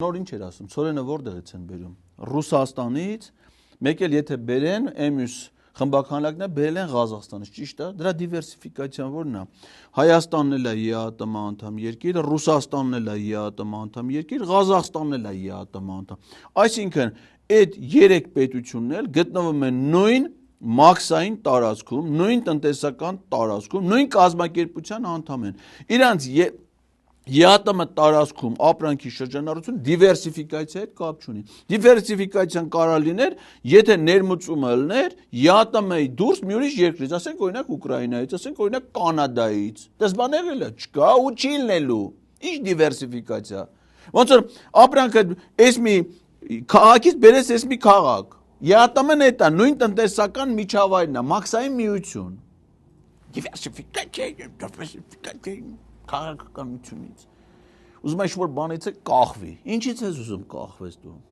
Նոր ինչ էր ասում, ցորենը որտեղից են բերում։ Ռուսաստանից, մեկ էլ եթե բերեն, մյուս խմբականակն է բերել են Ղազախստանից, ճիշտ է, դրա դիվերսիֆիկացիան որն է։ Հայաստանն էլ է ԵԱՏՄ անդամ երկիր, Ռուսաստանն էլ է ԵԱՏՄ անդամ երկիր, Ղազախստանն էլ է ԵԱՏՄ անդամ։ Այսինքն, այդ երեք պետությունն էլ գտնվում են նույն մաքսային տարածքում, նույն տնտեսական տարածքում, նույն կազմակերպության անդամ են։ Իրանց ԵԱՏՄ տարածքում ապրանքի շրջանառություն դիվերսիֆիկացիայի հետ կապ չունի։ Դիվերսիֆիկացիան կարող լիներ, եթե ներմուծումը լիներ ԵԱՏՄ-ի դուրս մի ուրիշ երկրից, ասենք օրինակ Ուկրաինայից, ասենք օրինակ Կանադայից։ Դες բան եղել է, չկա ու չի լինելու։ Ինչ դիվերսիֆիկացիա։ Ոնց որ ապրանքը էս մի քաղաքից բերես էս մի քաղաք։ ԵԱՏՄ-ն է դա նույն տնտեսական միջավայրն է, մաքսային միություն։ Դիվերսիֆիկացիա, քաղաքականությունից։ Ուզում ես ինչ-որ բանից է կախվի։ Ինչից ես ուզում կախվես դու։